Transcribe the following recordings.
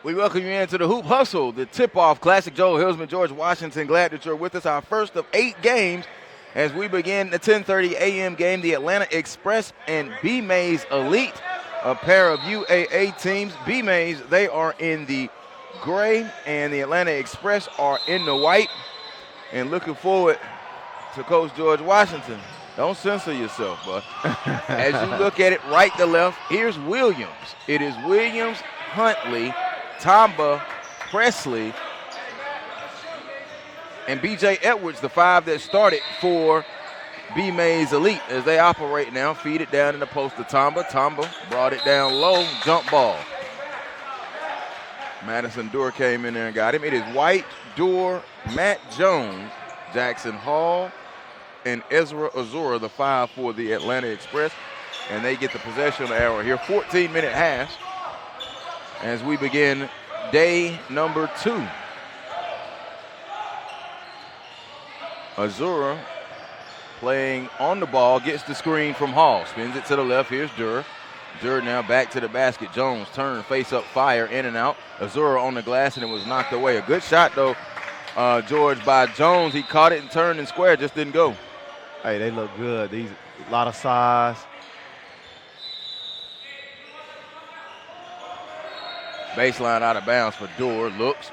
We welcome you into the Hoop Hustle, the tip-off classic. Joel Hillsman, George Washington, glad that you're with us. Our first of 8 games as we begin the 10:30 a.m. game. The Atlanta Express and BMaze Elite, a pair of UAA teams. BMaze, they are in the gray, and the Atlanta Express are in the white. And looking forward to Coach George Washington. Don't censor yourself, bud. As you look at it right to left, here's Williams. It is Williams, Huntley, Tamba, Presley, and B.J. Edwards, the 5 that started for BMaze Elite as they operate now. Feed it down in the post to Tamba. Tamba brought it down low, jump ball. Madison Doerr came in there and got him. It is White, Doerr, Matt Jones, Jackson Hall, and Ezra Azura, the 5 for the Atlanta Express. And they get the possession arrow here. 14-minute half as we begin day number 2. Azura playing on the ball, gets the screen from Hall, spins it to the left. Here's Doerr. Doerr now back to the basket. Jones turn, face up, fire, in and out. Azura on the glass, and it was knocked away. A good shot, though, George, by Jones. He caught it and turned and square, just didn't go. Hey, they look good. These a lot of size. Baseline out of bounds for Doerr. Looks,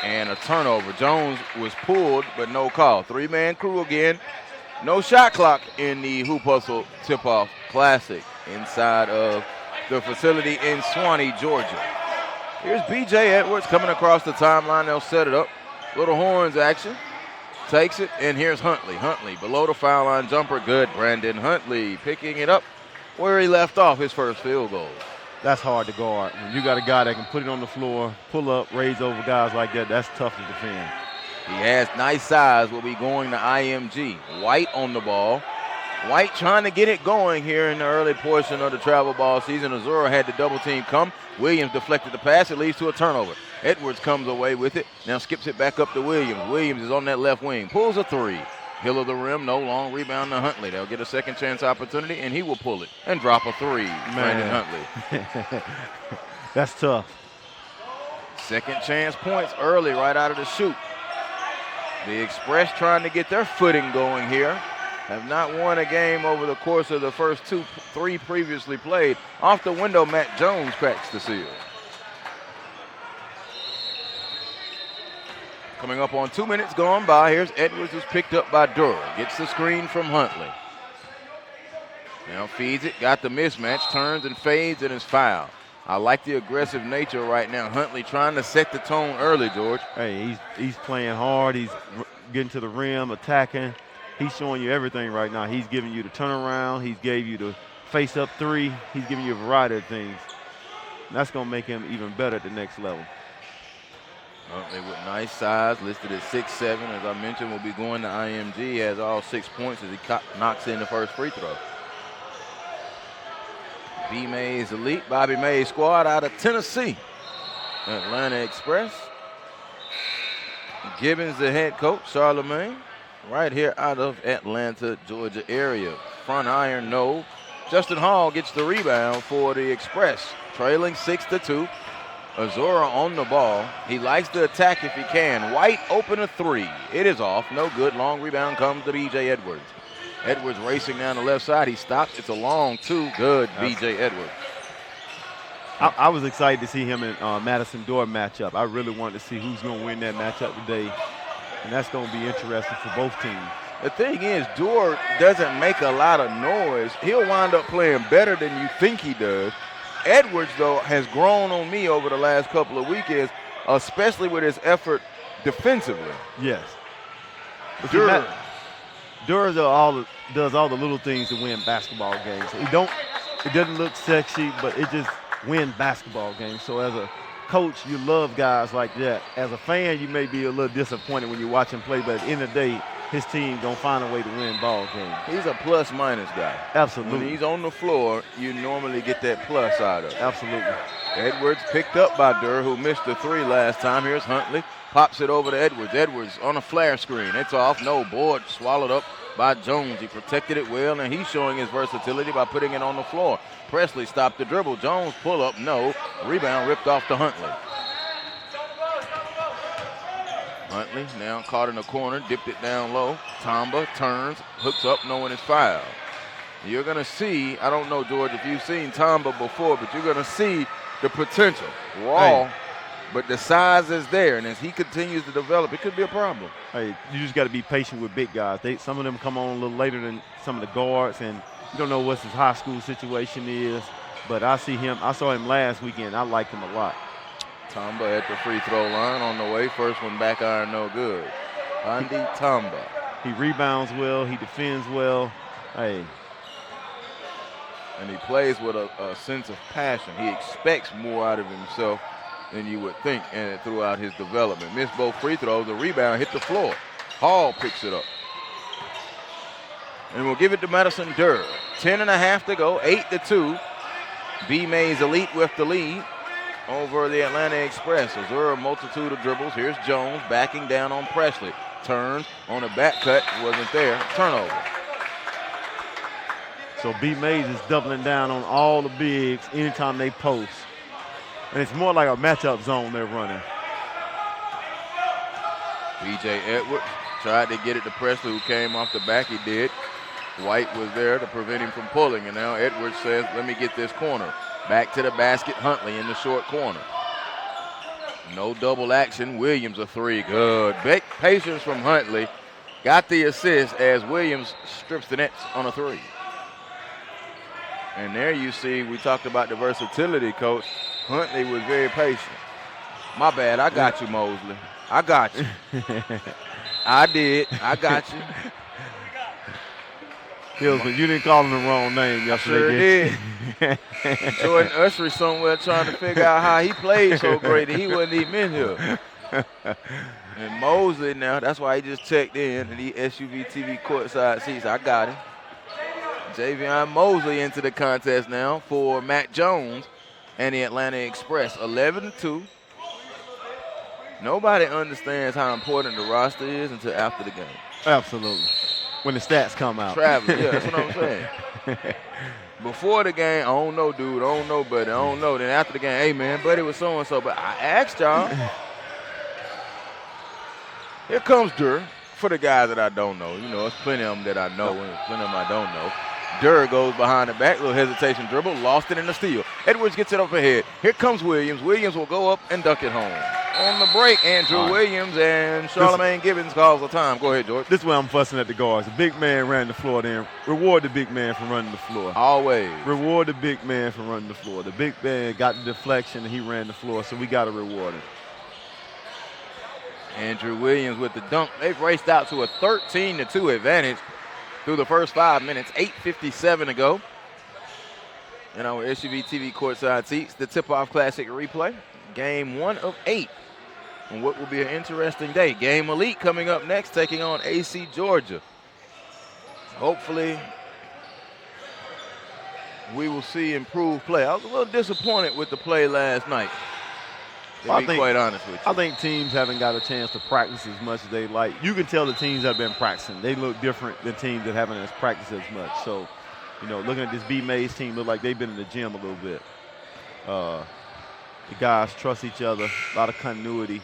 and a turnover. Jones was pulled, but no call. 3-man crew again. No shot clock in the Hoop Hustle Tip-Off Classic inside of the facility in Swanee, Georgia. Here's B.J. Edwards coming across the timeline. They'll set it up. Little horns action. Takes it, and here's Huntley. Huntley below the foul line jumper. Good. Brandon Huntley picking it up where he left off his first field goal. That's hard to guard. When you got a guy that can put it on the floor, pull up, raise over guys like that, that's tough to defend. He has nice size, will be going to IMG. White on the ball. White trying to get it going here in the early portion of the travel ball season. Azura had the double team come. Williams deflected the pass. It leads to a turnover. Edwards comes away with it. Now skips it back up to Williams. Williams is on that left wing. Pulls a 3. Hill of the rim, no long rebound to Huntley. They'll get a second chance opportunity, and he will pull it and drop a 3. Brandon Huntley. That's tough. Second chance points early right out of the chute. The Express trying to get their footing going here. Have not won a game over the course of the first 3 previously played. Off the window, Matt Jones cracks the seal. Coming up on 2 minutes gone by. Here's Edwards, who's picked up by Doerr. Gets the screen from Huntley. Now feeds it, got the mismatch, turns and fades, and is fouled. I like the aggressive nature right now. Huntley trying to set the tone early, George. Hey, he's playing hard. He's getting to the rim, attacking. He's showing you everything right now. He's giving you the turnaround. He's gave you the face-up 3. He's giving you a variety of things. And that's going to make him even better at the next level. Huntley with nice size, listed at 6'7". As I mentioned, will be going to IMG. He has all 6 points as he knocks in the first free throw. BMaze Elite, Bobby Mays squad out of Tennessee. Atlanta Express. Gibbons, the head coach, Charlemagne, right here out of Atlanta, Georgia area. Front iron, no. Justin Hall gets the rebound for the Express, trailing 6-2. Azura on the ball. He likes to attack if he can. White open a 3. It is off. No good. Long rebound comes to B.J. Edwards. Edwards racing down the left side. He stops. It's a long 2. Good, B.J. Edwards. I was excited to see him and Madison Doerr match up. I really wanted to see who's going to win that matchup today, and that's going to be interesting for both teams. The thing is, Doerr doesn't make a lot of noise. He'll wind up playing better than you think he does. Edwards, though, has grown on me over the last couple of weekends, especially with his effort defensively. Yes. Doerr does all the little things to win basketball games. It doesn't look sexy, but it just wins basketball games. So as a coach, you love guys like that. As a fan, you may be a little disappointed when you watch him play, but at the end of the day, his team gonna find a way to win ball games. He's a plus-minus guy. Absolutely. When he's on the floor, you normally get that plus out of it. Absolutely. Edwards picked up by Doerr, who missed the 3 last time. Here's Huntley. Pops it over to Edwards. Edwards on a flare screen. It's off. No. Board swallowed up by Jones. He protected it well, and he's showing his versatility by putting it on the floor. Presley stopped the dribble. Jones pull up. No. Rebound ripped off to Huntley. Huntley now caught in the corner, dipped it down low. Tamba turns, hooks up, knowing it's foul. You're going to see, I don't know, George, if you've seen Tamba before, but you're going to see the potential. Raw, but the size is there, and as he continues to develop, it could be a problem. Hey, you just got to be patient with big guys. Some of them come on a little later than some of the guards, and you don't know what his high school situation is. But I saw him last weekend. I liked him a lot. Tamba at the free throw line on the way. First one back iron, no good. Andy Tamba. He rebounds well. He defends well. Hey. And he plays with a sense of passion. He expects more out of himself than you would think and throughout his development. Missed both free throws. The rebound hit the floor. Hall picks it up. And we'll give it to Madison Durr. 10.5 to go, 8-2. BMaze Elite with the lead over the Atlanta Express. Those are a multitude of dribbles. Here's Jones backing down on Presley. Turns on a back cut, wasn't there. Turnover. So BMaze is doubling down on all the bigs anytime they post. And it's more like a matchup zone they're running. B.J. Edwards tried to get it to Presley, who came off the back. He did. White was there to prevent him from pulling, and now Edwards says, let me get this corner. Back to the basket, Huntley in the short corner. No double action. Williams a three. Good. Big patience from Huntley. Got the assist as Williams strips the nets on a three. And there you see, we talked about the versatility, Coach. Huntley was very patient. My bad, I got you, Mosley. I got you. I did. I got you. Hillsman, you didn't call him the wrong name yesterday. Sure did. Jordan Usher somewhere trying to figure out how he played so great that he wasn't even in here. And Mosley now, that's why he just checked in and he SUV TV courtside seats. I got him. Javion Mosley into the contest now for Matt Jones and the Atlanta Express. 11-2. Nobody understands how important the roster is until after the game. Absolutely. When the stats come out. Traveling, yeah, that's what I'm saying. Before the game, I don't know, dude. I don't know, buddy. I don't know. Then after the game, hey, man, buddy was so-and-so. But I asked y'all. Here comes Durr for the guys that I don't know. You know, there's plenty of them that I know and plenty of them I don't know. Durr goes behind the back, little hesitation dribble, lost it in the steal. Edwards gets it up ahead. Here comes Williams. Williams will go up and dunk it home. On the break, Andrew Williams and Charlamagne Gibbons calls the time. Go ahead, George. This is why I'm fussing at the guards. The big man ran the floor then. Reward the big man for running the floor. Always. Reward the big man for running the floor. The big man got the deflection and he ran the floor, so we got to reward him. Andrew Williams with the dunk. They've raced out to a 13-2 advantage through the first 5 minutes. 8:57 to go. In our SUV TV courtside seats, the Tipoff Classic replay. Game 1 of 8. And what will be an interesting day. Game Elite coming up next, taking on AC Georgia. Hopefully, we will see improved play. I was a little disappointed with the play last night, to be quite honest with you. I think teams haven't got a chance to practice as much as they like. You can tell the teams that have been practicing. They look different than teams that haven't practiced as much. So, you know, looking at this BMaze team, look like they've been in the gym a little bit. The guys trust each other, a lot of continuity.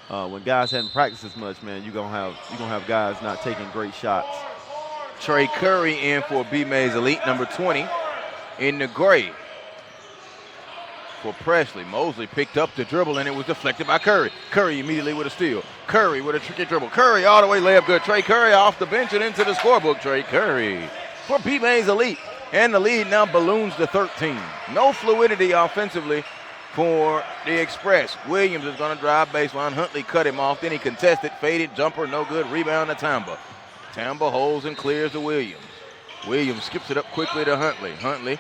When guys hadn't practiced as much, man, you're gonna have guys not taking great shots. Trey Curry in for BMaze Elite, number 20 in the gray. For Presley, Mosley picked up the dribble and it was deflected by Curry. Curry immediately with a steal. Curry with a tricky dribble. Curry all the way layup good. Trey Curry off the bench and into the scorebook. Trey Curry for BMaze Elite. And the lead now balloons to 13. No fluidity offensively for the Express. Williams is going to drive baseline. Huntley cut him off. Then he contested, faded, jumper, no good. Rebound to Tamba. Tamba holds and clears to Williams. Williams skips it up quickly to Huntley. Huntley,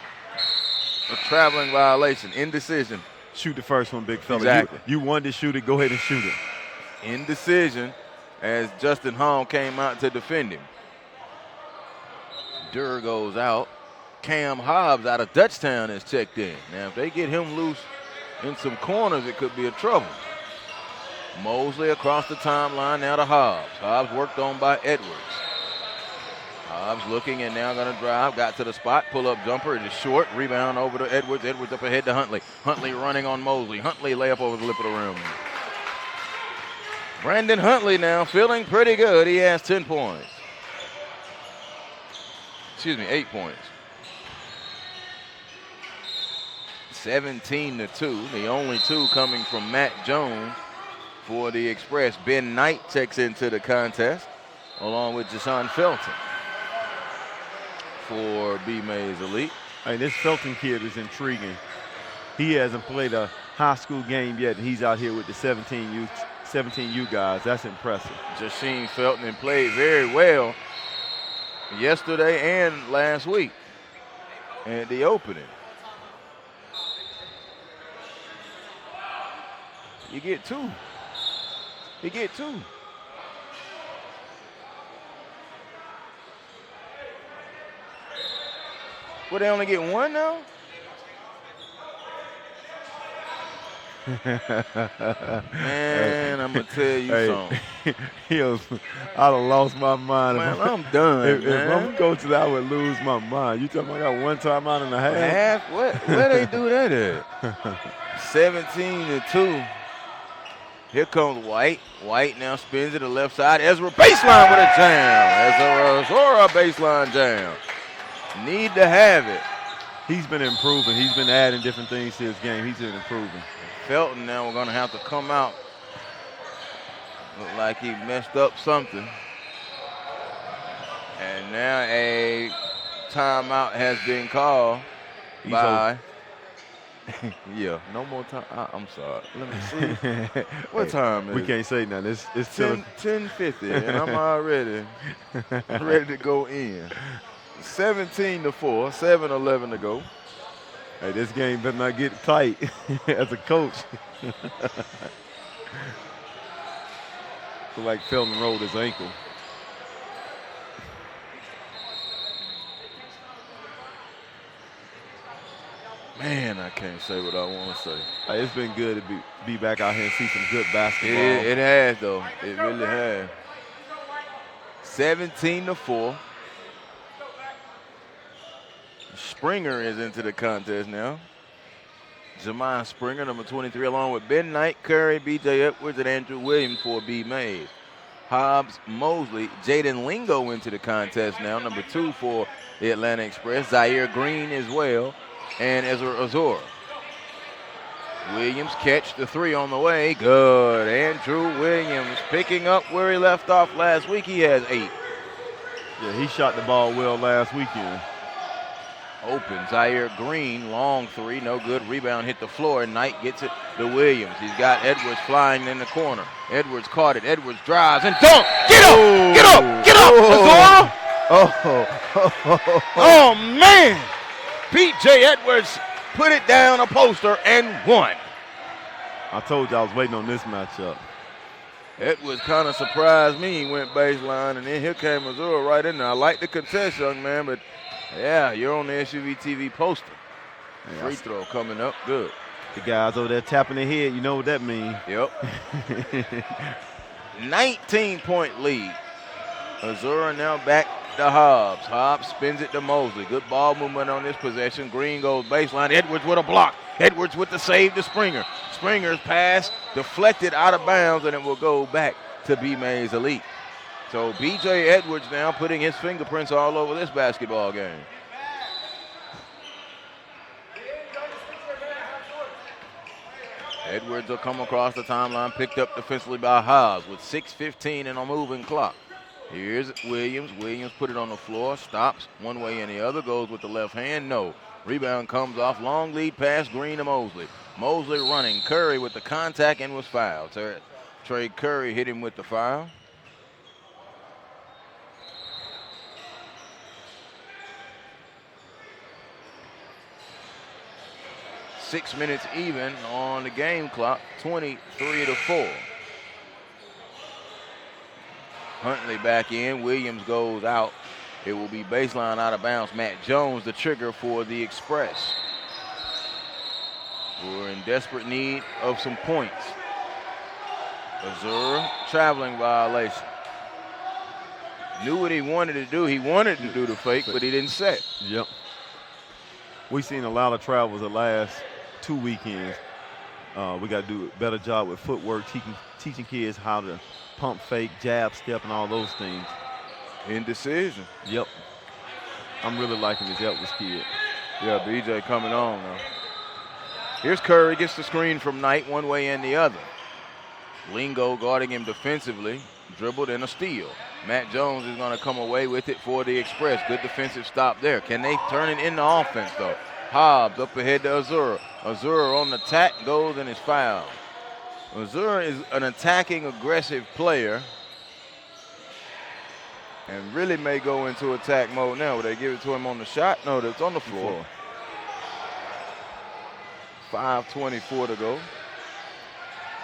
a traveling violation, indecision. Shoot the first one, big fella. Exactly. You wanted to shoot it, go ahead and shoot it. Indecision as Justin Hall came out to defend him. Durr goes out. Cam Hobbs out of Dutchtown is checked in. Now, if they get him loose in some corners, it could be a trouble. Mosley across the timeline now to Hobbs. Hobbs worked on by Edwards. Hobbs looking and now going to drive. Got to the spot. Pull-up jumper. It is short. Rebound over to Edwards. Edwards up ahead to Huntley. Huntley running on Mosley. Huntley layup over the lip of the rim. Brandon Huntley now feeling pretty good. He has 10 points. Excuse me, 8 points. 17-2. The only two coming from Matt Jones for the Express. Ben Knight checks into the contest along with Jashawn Felton for BMaze Elite. Hey, this Felton kid is intriguing. He hasn't played a high school game yet, and he's out here with the 17U guys. That's impressive. Jashawn Felton played very well yesterday and last week at the opening. You get two. You get two. Well, they only get one now? Man, I'm going to tell you something. I'd have lost my mind. Man, I'm done, if I'm coaching, I would lose my mind. You talking about I got one timeout and a half? Where they do that at? 17-2. Here comes White. White now spins to the left side. Ezra baseline with a jam. Ezra baseline jam. Need to have it. He's been improving. He's been adding different things to his game. He's been improving. Felton now we're going to have to come out. Look like he messed up something. And now a timeout has been called by... Yeah, no more time. I'm sorry. Let me see. What time is it? We can't say nothing. It's 10:50, and I'm already ready to go in. 17-4, 7:11 to go. Hey, this game better not get tight as a coach. Look like Felton rolled his ankle. Man, I can't say what I want to say. Hey, it's been good to be back out here and see some good basketball. It has, though. It really has. 17-4. Springer is into the contest now. Jemiah Springer, number 23, along with Ben Knight, Curry, B.J. Edwards, and Andrew Williams for B-Maze. Hobbs, Mosley, Jaden Lingo into the contest now, number 2 for the Atlanta Express. Zaire Green as well, and Ezra Azor. Williams catch the three on the way. Good. Andrew Williams picking up where he left off last week. He has 8. Yeah, he shot the ball well last weekend. Open. Zaire Green, long three, no good. Rebound hit the floor, and Knight gets it to Williams. He's got Edwards flying in the corner. Edwards caught it. Edwards drives and dunk. Get up! Oh. Get up! Get up! Azora! Oh, man! P.J. Edwards put it down a poster and won. I told you I was waiting on this matchup. Edwards kind of surprised me. He went baseline, and then here came Azura right in there. I like the contest, young man, but yeah, you're on the SUV TV poster. Free throw coming up. Good. The guys over there tapping their head, you know what that means. Yep. 19-point lead. Azura now back to Hobbs. Hobbs spins it to Mosley. Good ball movement on this possession. Green goes baseline. Edwards with a block. Edwards with the save to Springer. Springer's pass deflected out of bounds, and it will go back to BMaze Elite. So B.J. Edwards now putting his fingerprints all over this basketball game. Edwards will come across the timeline, picked up defensively by Hobbs with 6:15 and a moving clock. Here's Williams. Williams put it on the floor, stops one way and the other, goes with the left hand. No. Rebound comes off. Long lead pass, Green to Mosley. Mosley running. Curry with the contact and was fouled. Trey Curry hit him with the foul. Six minutes even on the game clock, 23-4. Huntley back in, Williams goes out. It will be baseline out of bounds. Matt Jones, the trigger for the Express. We're in desperate need of some points. Azura, traveling violation. Knew what he wanted to do. He wanted to do the fake, but he didn't set. Yep. We've seen a lot of travels the last 2 weekends. We got to do a better job with footwork, teaching kids how to pump fake, jab, step, and all those things. Indecision. Yep. I'm really liking this Edwards kid. Yeah, BJ coming on now. Here's Curry, gets the screen from Knight one way and the other. Lingo guarding him defensively, dribbled and a steal. Matt Jones is going to come away with it for the Express. Good defensive stop there. Can they turn it into offense, though? Hobbs up ahead to Azura. Azura on the attack, goes and is fouled. Azura is an attacking, aggressive player and really may go into attack mode now. Will they give it to him on the shot? No, it's on the floor. 5:24 to go.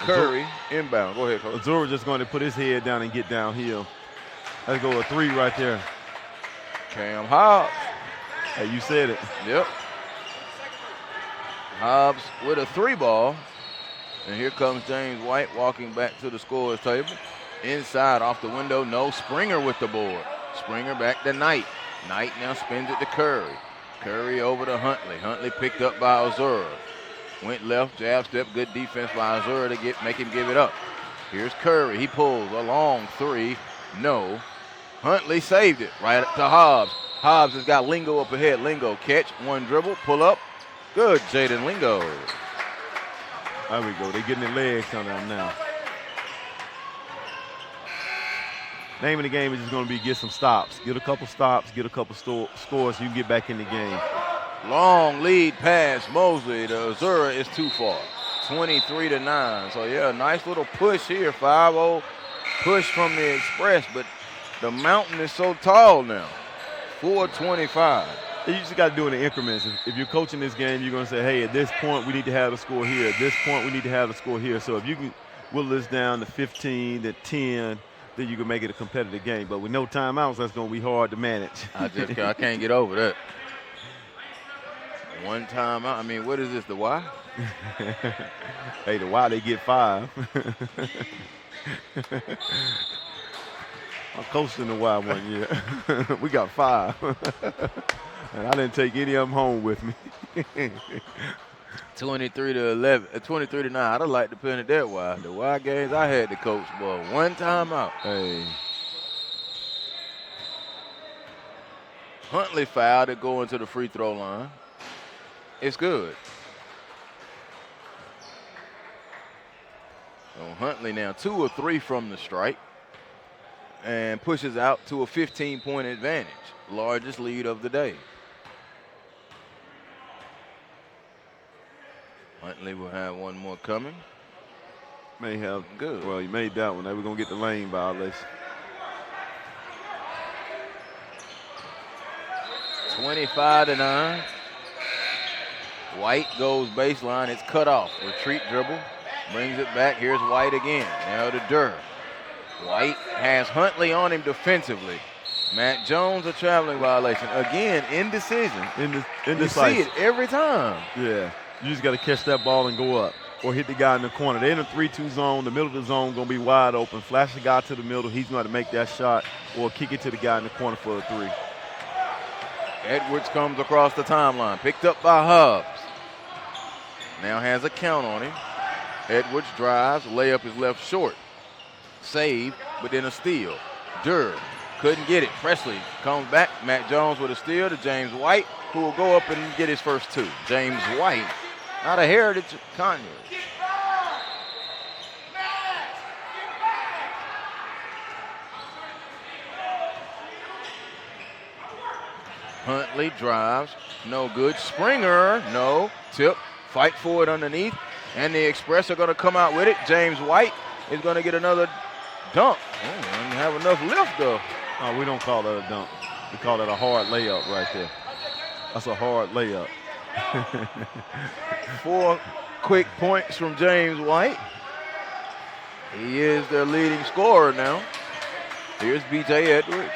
Curry inbound. Go ahead, Coach. Azura just going to put his head down and get downhill. Let's go a 3 right there. Cam Hobbs. Hey, you said it. Yep. Hobbs with a 3 ball. And here comes James White walking back to the scorer's table. Inside off the window, no. Springer with the board. Springer back to Knight. Knight now spins it to Curry. Curry over to Huntley. Huntley picked up by Azura. Went left, jab step, good defense by Azura to make him give it up. Here's Curry. He pulls a long 3. No. Huntley saved it right up to Hobbs. Hobbs has got Lingo up ahead. Lingo catch, 1 dribble, pull up. Good, Jaden Lingo. There we go. They're getting their legs on them now. Name of the game is just going to be get some stops. Get a couple stops, get a couple scores, you can get back in the game. Long lead pass, Mosley to Azura is too far. 23-9. So, yeah, nice little push here. 5-0 push from the Express, but the mountain is so tall now. 4:25. You just got to do it in increments. If you're coaching this game, you're going to say, hey, at this point, we need to have a score here. At this point, we need to have a score here. So if you can whittle this down to 15, to 10, then you can make it a competitive game. But with no timeouts, that's going to be hard to manage. I can't get over that. 1 timeout. I mean, what is this, the Y? Hey, the Y, they get 5. I coached in the Y one year. We got 5. And I didn't take any of them home with me. 23-11, 23-9. I'd have liked to pin it that way. The Y games I had to coach, boy. 1 timeout. Hey. Huntley fouled to go into the free throw line. It's good. So Huntley now 2 or 3 from the strike and pushes out to a 15-point advantage. Largest lead of the day. Huntley will have 1 more coming. May have. Good. Well, he made that one. They were going to get the lane violation. 25-9. White goes baseline. It's cut off. Retreat dribble. Brings it back. Here's White again. Now to Durr. White has Huntley on him defensively. Matt Jones, a traveling violation. Again, indecision. You see it every time. Yeah. You just got to catch that ball and go up or hit the guy in the corner. They're in a 3-2 zone. The middle of the zone going to be wide open. Flash the guy to the middle. He's going to make that shot or kick it to the guy in the corner for a 3. Edwards comes across the timeline. Picked up by Hobbs. Now has a count on him. Edwards drives. Layup is left short. Save, but then a steal. Durr couldn't get it. Presley comes back. Matt Jones with a steal to James White, who will go up and get his first 2. James White out of Heritage Conyers. Huntley drives, no good. Springer, no. Tip, fight for it underneath. And the Express are going to come out with it. James White is going to get another dunk. Oh, didn't have enough lift, though. Oh, we don't call that a dunk. We call that a hard layup right there. That's a hard layup. 4 quick points from James White. He is their leading scorer now. Here's B.J. Edwards.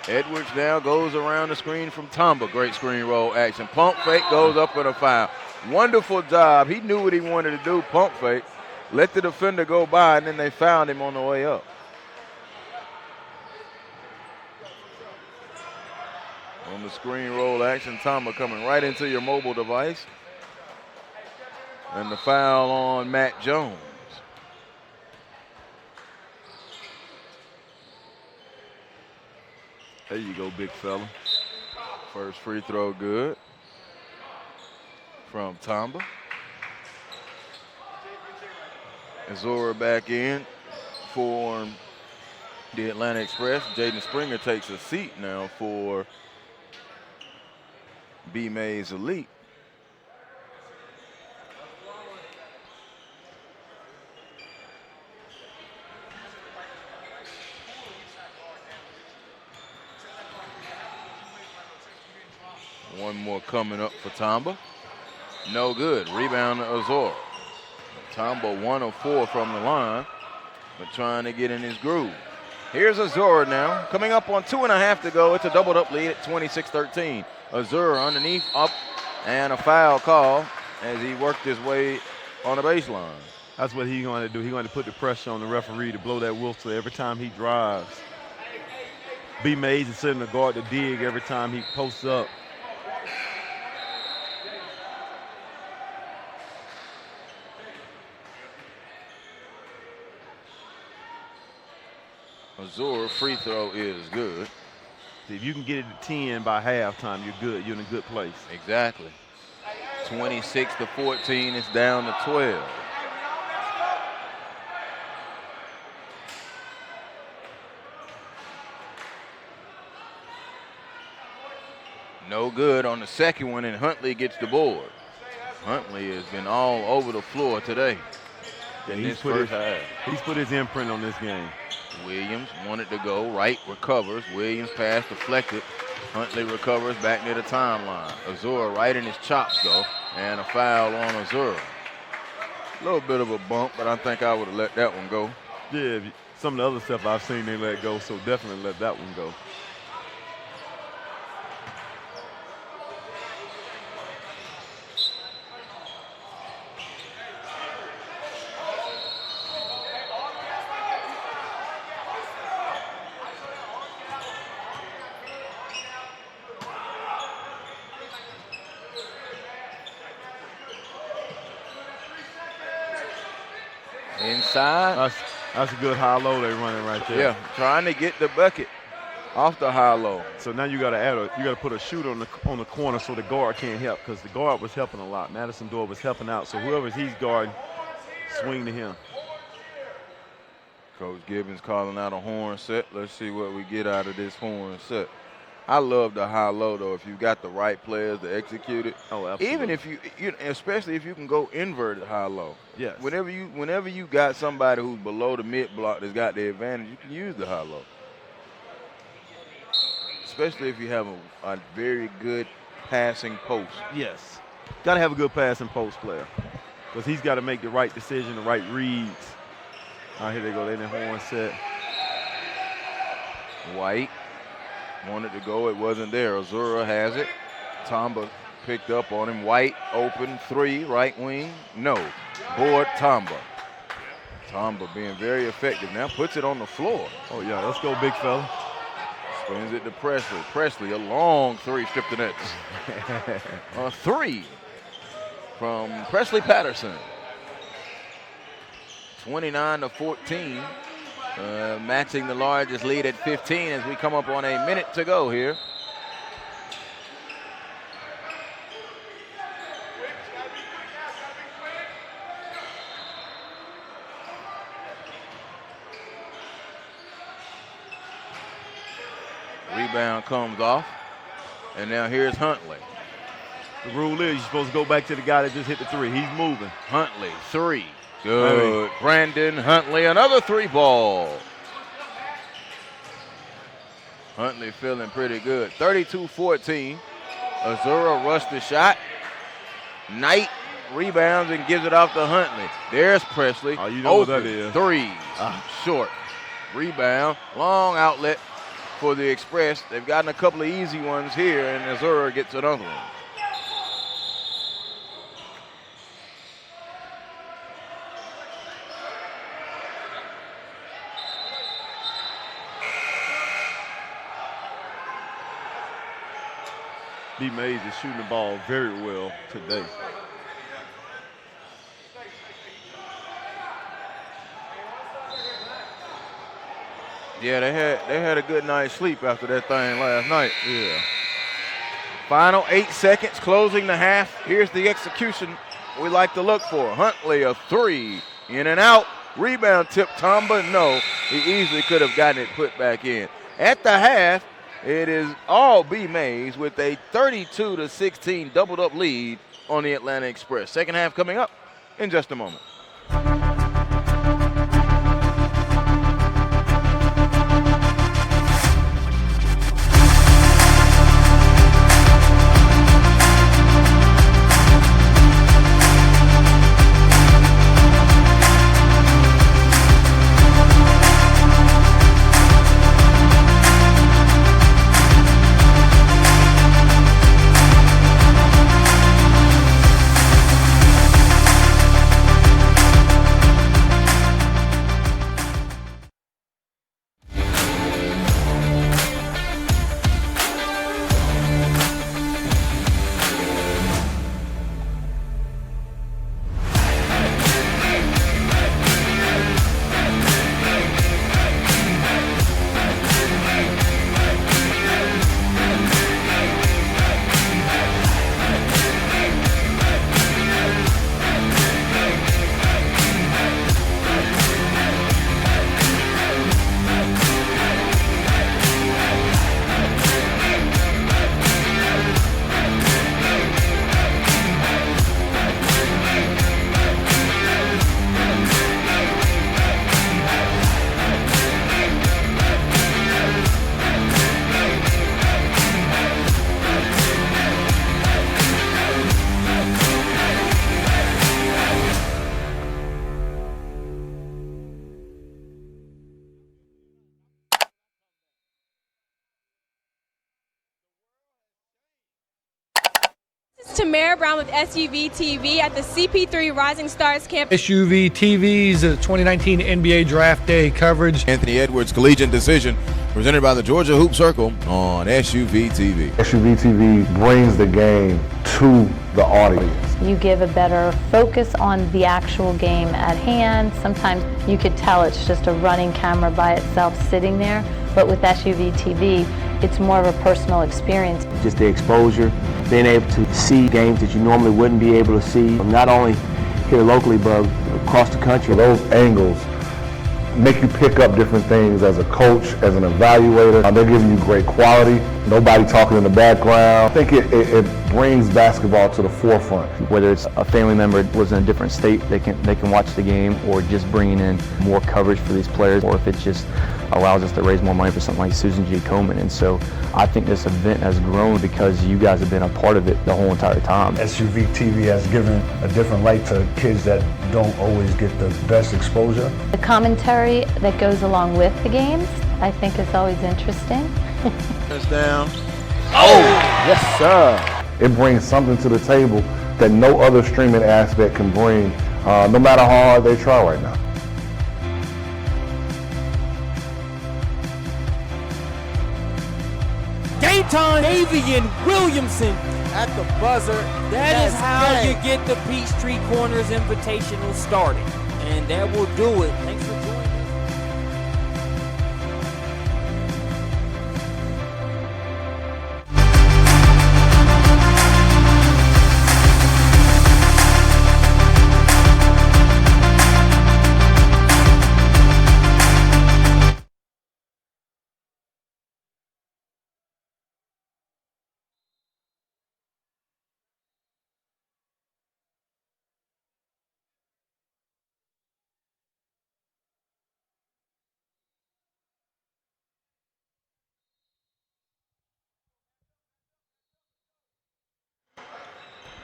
Edwards now goes around the screen from Tamba. Great screen roll action. Pump fake goes up in a foul. Wonderful job. He knew what he wanted to do. Pump fake. Let the defender go by, and then they found him on the way up. On the screen roll action, Tamba coming right into your mobile device. And the foul on Matt Jones. There you go, big fella. First free throw good from Tamba. Azura back in for the Atlanta Express. Jaden Springer takes a seat now for BMaze Elite. One more coming up for Tamba. No good. Rebound to Azora. Tamba 1 of 4 from the line, but trying to get in his groove. Here's Azura now, coming up on 2.5 to go. It's a doubled up lead at 26-13. Azura underneath, up, and a foul call as he worked his way on the baseline. That's what he's going to do. He's going to put the pressure on the referee to blow that whistle every time he drives. BMaze is sitting the guard to dig every time he posts up. Azura free throw is good. If you can get it to 10 by halftime, you're good. You're in a good place. Exactly. 26-14, it's down to 12. No good on the second one, and Huntley gets the board. Huntley has been all over the floor today in this first half. He's put his imprint on this game. Williams wanted to go right, recovers. Williams pass deflected. Huntley recovers back near the timeline. Azura right in his chops though, and a foul on Azura. A little bit of a bump, but I think I would have let that one go. Yeah, some of the other stuff I've seen they let go, so definitely let that one go. Inside. That's a good high-low they're running right there. Yeah, trying to get the bucket off the high-low. So now you got to put a shooter on the corner so the guard can't help, because the guard was helping a lot. Madison Dorr was helping out, so whoever he's guarding, swing to him. Coach Gibbons calling out a horn set. Let's see what we get out of this horn set. I love the high-low though. If you got the right players to execute it. Oh, absolutely. Even if especially if you can go inverted high-low. Yes. Whenever you got somebody who's below the mid block that's got the advantage, you can use the high-low. Especially if you have a very good passing post. Yes. Got to have a good passing post player, because he's got to make the right decision, the right reads. All right, here they go. They're in the horn set. White wanted to go. It wasn't there. Azura has it. Tamba picked up on him. White open three, right wing. No. Board Tamba. Tamba being very effective now. Puts it on the floor. Oh, yeah. Let's go, big fella. Spins it to Presley. Presley, a long three, stripped the nets. A three from Presley Patterson. 29-14. Matching the largest lead at 15 as we come up on a minute to go here. Rebound comes off, and now here's Huntley. The rule is you're supposed to go back to the guy that just hit the three. He's moving. Huntley, three. Good. Brandon Huntley, another three ball. Huntley feeling pretty good. 32-14. Azura rushed the shot. Knight rebounds and gives it off to Huntley. There's Presley. Oh, you know what that is. Three. Short. Rebound. Long outlet for the Express. They've gotten a couple of easy ones here, and Azura gets another one. BMaze is shooting the ball very well today. Yeah, they had a good night's sleep after that thing last night. Yeah. Final 8 seconds, closing the half. Here's the execution we like to look for. Huntley, a three, in and out. Rebound tip, Tamba, no. He easily could have gotten it put back in. At the half, it is all BMaze with a 32-16 doubled-up lead on the Atlanta Express. Second half coming up in just a moment. Tamara Brown with SUV TV at the CP3 Rising Stars campus. SUV TV's 2019 NBA Draft Day coverage. Anthony Edwards Collegiate Decision presented by the Georgia Hoop Circle on SUV TV. SUV TV brings the game to the audience. You give a better focus on the actual game at hand. Sometimes you could tell it's just a running camera by itself sitting there, but with SUV TV, it's more of a personal experience. Just the exposure, being able to see games that you normally wouldn't be able to see, not only here locally, but across the country. Those angles make you pick up different things as a coach, as an evaluator. They're giving you great quality, nobody talking in the background. I think it brings basketball to the forefront. Whether it's a family member was in a different state, they can watch the game, or just bringing in more coverage for these players, or if it just allows us to raise more money for something like Susan G. Komen. And so I think this event has grown because you guys have been a part of it the whole entire time. SUV TV has given a different light to kids that don't always get the best exposure. The commentary that goes along with the games, I think is always interesting. That's down. Oh, yes, sir. It brings something to the table that no other streaming aspect can bring, no matter how hard they try right now. Dayton Avian Williamson at the buzzer. That is how you get the Peachtree Corners Invitational started. And that will do it. Thanks for joining us.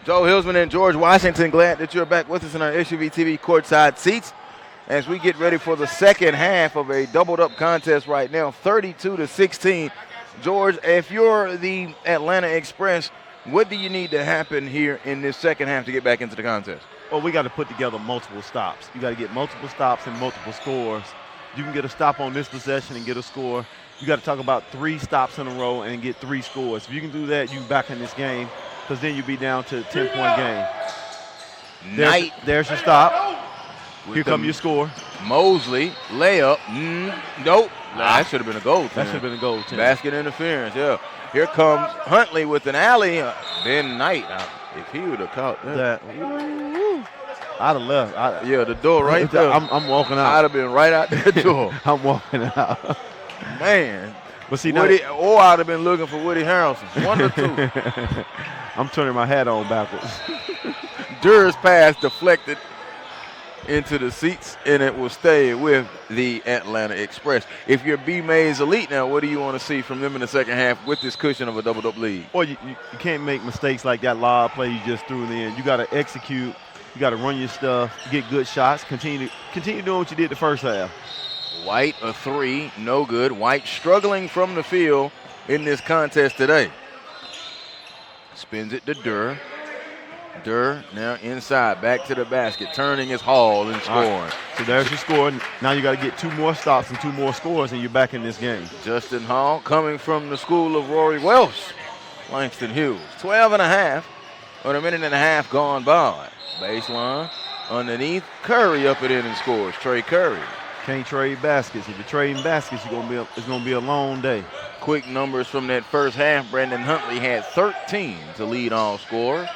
Joe Hillsman and George Washington, glad that you're back with us in our SUV TV courtside seats as we get ready for the second half of a doubled-up contest right now, 32-16. George, if you're the Atlanta Express, what do you need to happen here in this second half to get back into the contest? Well, we got to put together multiple stops. You got to get multiple stops and multiple scores. You can get a stop on this possession and get a score. You got to talk about 3 stops in a row and get 3 scores. If you can do that, you back in this game, because then you'll be down to a 10-point game. There's your stop. Here come your score. Mosley, layup. Nope. That should have been a goal. That should have been a goal. Basket interference, yeah. Here comes Huntley with an alley. Ben Knight, if he would have caught that. I'd have left. Yeah, the door right there. I'm walking out. I'd have been right out that door. I'm walking out. Man. But see, or I'd have been looking for Woody Harrelson. One or two. I'm turning my hat on backwards. Durr's pass deflected into the seats, and it will stay with the Atlanta Express. If you're BMaze Elite now, what do you want to see from them in the second half with this cushion of a double-double lead? Well, you can't make mistakes like that lob play you just threw in. You got to execute. You got to run your stuff, get good shots, continue doing what you did the first half. White, a three, no good. White struggling from the field in this contest today. Spins it to Durr. Durr now inside, back to the basket, turning his haul and scoring. Right. So there's your score. Now you got to get 2 more stops and 2 more scores, and you're back in this game. Justin Hall coming from the school of Rory Welsh. Langston Hughes, 12 and a half, or a minute and a half gone by. Baseline, underneath, Curry up it in and scores. Trey Curry. Can't trade baskets. If you're trading baskets, it's gonna be a long day. Quick numbers from that first half. Brandon Huntley had 13 to lead all scorers.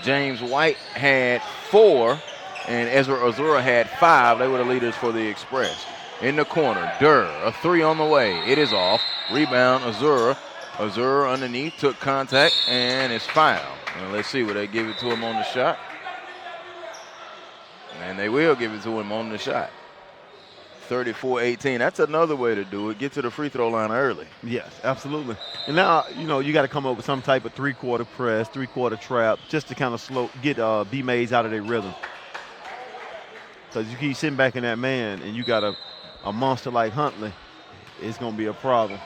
James White had 4, and Ezra Azura had 5. They were the leaders for the Express. In the corner, Durr, a 3 on the way. It is off. Rebound, Azura. Azura underneath, took contact, and it's fouled. And let's see, will they give it to him on the shot? And they will give it to him on the shot. 34-18. That's another way to do it. Get to the free throw line early. Yes, absolutely. And now, you got to come up with some type of 3-quarter press, 3-quarter trap, just to kind of get BMaze out of their rhythm. Because you keep sitting back in that man and you got a monster like Huntley, it's going to be a problem.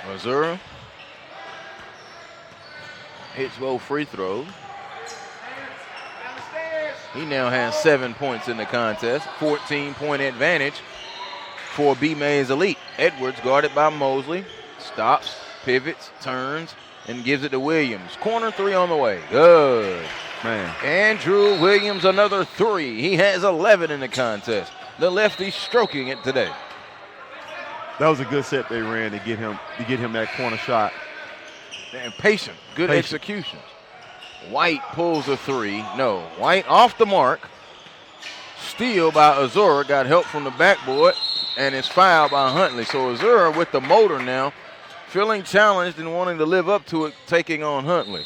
Missouri hits both free throws. He now has 7 points in the contest, 14-point advantage for BMaze Elite. Edwards guarded by Mosley, stops, pivots, turns, and gives it to Williams. Corner 3 on the way. Good. Man. Andrew Williams, another 3. He has 11 in the contest. The lefty stroking it today. That was a good set they ran to get him that corner shot. And patient, good execution. White pulls a 3. No, White off the mark. Steal by Azura. Got help from the backboard, and it's fouled by Huntley. So Azura with the motor now, feeling challenged and wanting to live up to it, taking on Huntley.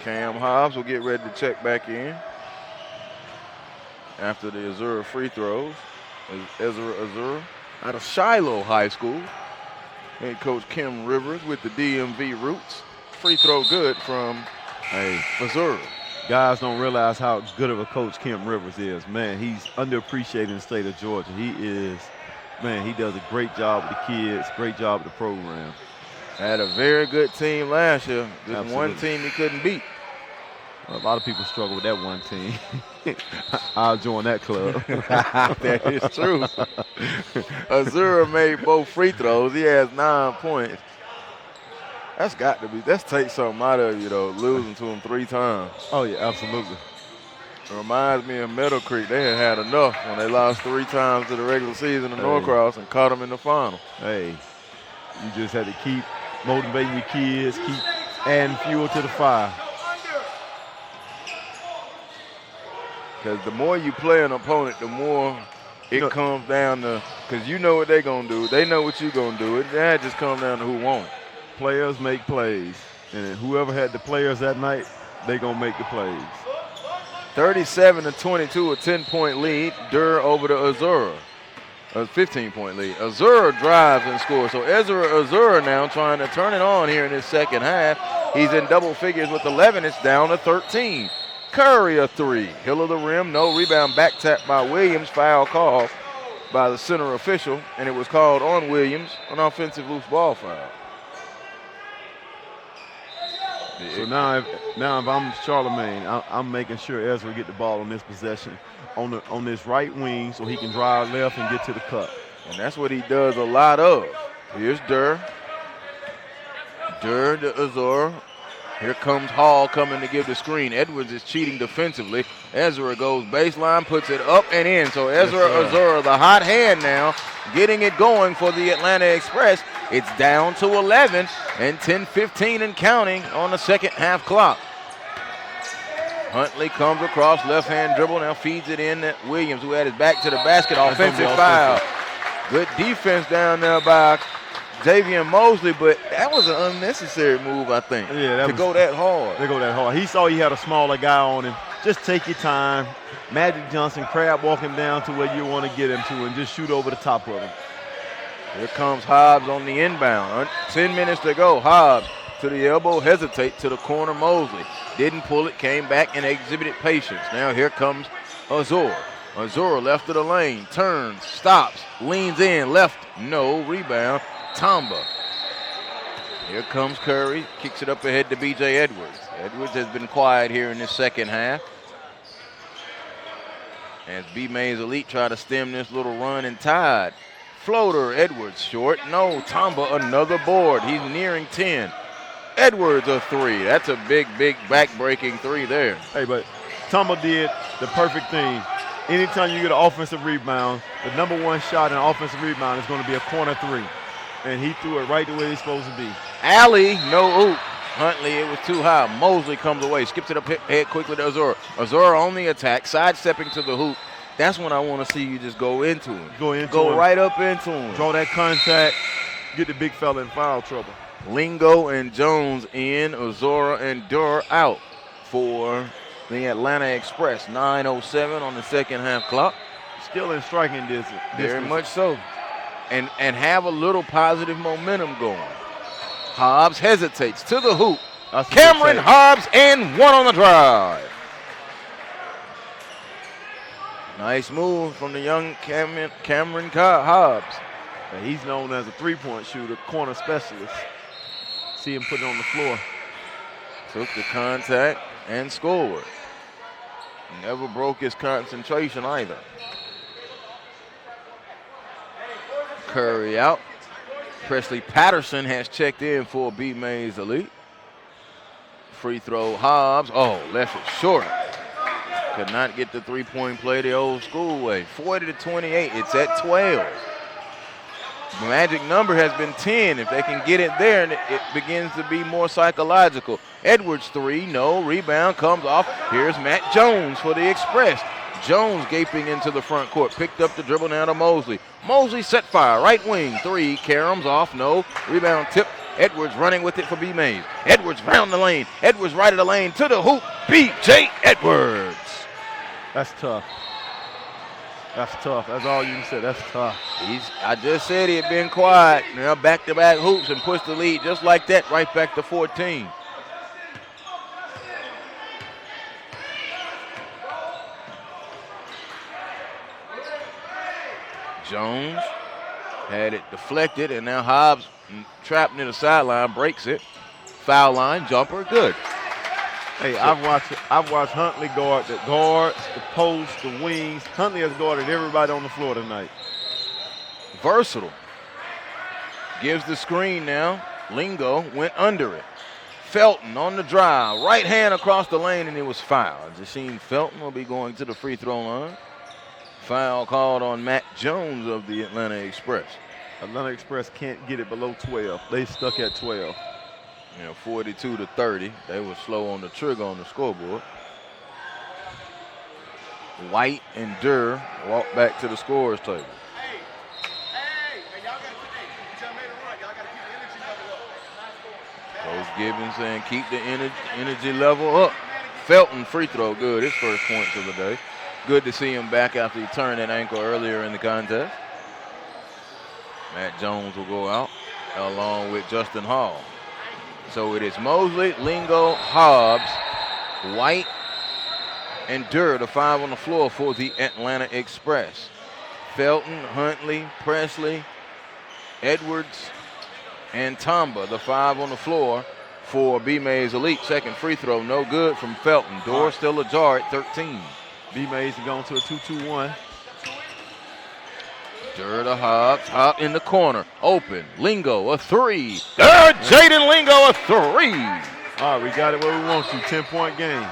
Cam Hobbs will get ready to check back in after the Azura free throws. Ezra Azura out of Shiloh High School. Head coach Kim Rivers with the DMV roots. Free throw good from Missouri. Guys don't realize how good of a coach Kim Rivers is. Man, he's underappreciated in the state of Georgia. He does a great job with the kids, great job with the program. Had a very good team last year. Just one team he couldn't beat. Well, a lot of people struggle with that one team. I'll join that club. That is true. Azura made both free throws. He has 9 points. That's take something out of you, though, losing to him 3 times. Oh, yeah, absolutely. It reminds me of Meadow Creek. They had enough when they lost 3 times to the regular season in Norcross and caught them in the final. Hey, you just had to keep motivating your kids, keep adding fuel to the fire. Because the more you play an opponent, the more it comes down to, because you know what they're going to do. They know what you're going to do. That just comes down to who won't. Players make plays, and whoever had the players that night, they're going to make the plays. 37-22, a 10-point lead. Durr over to Azura, a 15-point lead. Azura drives and scores. So Ezra Azura now trying to turn it on here in his second half. He's in double figures with 11. It's down to 13. Curry a 3. Hill of the rim, no rebound. Back tap by Williams. Foul call by the center official, and it was called on Williams, an offensive loose ball foul. So now if I'm Charlemagne, I'm making sure Ezra get the ball on this possession on this right wing so he can drive left and get to the cup. And that's what he does a lot of. Here's Durr. Durr to Azura. Here comes Hall coming to give the screen. Edwards is cheating defensively. Ezra goes baseline, puts it up and in. So Ezra Azura, the hot hand now, getting it going for the Atlanta Express. It's down to 11 and 10-15 and counting on the second half clock. Huntley comes across, left-hand dribble, now feeds it in at Williams, who had his back to the basket. Offensive foul. Good defense down there by Javian Mosley, but that was an unnecessary move, I think, to go that hard. They go that hard. He saw he had a smaller guy on him. Just take your time. Magic Johnson, crab walk him down to where you want to get him to and just shoot over the top of him. Here comes Hobbs on the inbound. 10 minutes to go. Hobbs to the elbow, hesitate to the corner. Mosley didn't pull it, came back and exhibited patience. Now here comes Azura. Azura left of the lane, turns, stops, leans in, left, no, rebound. Tamba. Here comes Curry, kicks it up ahead to B.J. Edwards. Edwards has been quiet here in this second half. As BMaze Elite try to stem this little run and tide. Floater, Edwards short, no, Tamba another board. He's nearing 10. Edwards a three. That's a big, big back-breaking three there. Hey, but Tamba did the perfect thing. Anytime you get an offensive rebound, the number one shot in an offensive rebound is going to be a corner three. And he threw it right the way he's supposed to be. Alley, no oop. Huntley, it was too high. Mosley comes away, skips it up head quickly to Azura. Azura on the attack, sidestepping to the hoop. That's when I want to see you just go into him. Go right up into him. Draw that contact, get the big fella in foul trouble. Lingo and Jones in, Azura and Durr out for the Atlanta Express. 9:07 on the second half clock. Still in striking distance. Very much so. And have a little positive momentum going. Hobbs hesitates to the hoop. Cameron Hobbs and one on the drive. Nice move from the young Cameron Hobbs. And he's known as a three-point shooter, corner specialist. See him put it on the floor. Took the contact and scored. Never broke his concentration either. Curry out. Presley Patterson has checked in for BMaze Elite. Free throw, Hobbs. Oh, left it short. Could not get the three-point play the old school way. 40-28, it's at 12. The magic number has been 10. If they can get it there, and it begins to be more psychological. Edwards three, no, rebound comes off. Here's Matt Jones for the Express. Jones gaping into the front court, picked up the dribble now to Mosley. Mosley set fire, right wing, three, Karams off, no, rebound tip. Edwards running with it for BMaze. Edwards round the lane, Edwards right of the lane to the hoop, B.J. Edwards. That's tough. That's tough. That's all you can say. That's tough. I just said he had been quiet. Now back-to-back hoops and pushed the lead just like that right back to 14. Jones had it deflected, and now Hobbs trapped near the sideline, breaks it. Foul line, jumper, good. Hey, I've watched Huntley guard the guards, the posts, the wings. Huntley has guarded everybody on the floor tonight. Versatile. Gives the screen now. Lingo went under it. Felton on the drive. Right hand across the lane, and it was fouled. Jasheem Felton will be going to the free throw line. Foul called on Matt Jones of the Atlanta Express. Atlanta Express can't get it below 12. They stuck at 12. 42-30. They were slow on the trigger on the scoreboard. White and Durr walk back to the scorer's table. Coach Gibbons saying keep the energy level up. Felton free throw good, his first points of the day. Good to see him back after he turned that ankle earlier in the contest. Matt Jones will go out along with Justin Hall. So it is Mosley, Lingo, Hobbs, White, and Durr, the five on the floor for the Atlanta Express. Felton, Huntley, Presley, Edwards, and Tamba, the five on the floor for BMaze Elite. Second free throw, no good from Felton. Door still ajar at 13. BMaze is going to a 2-2-1. Durr to Hobbs, Hop in the corner, open, Lingo, a three. Jaden Lingo, a three. All right, we got it where we want to. 10-point game.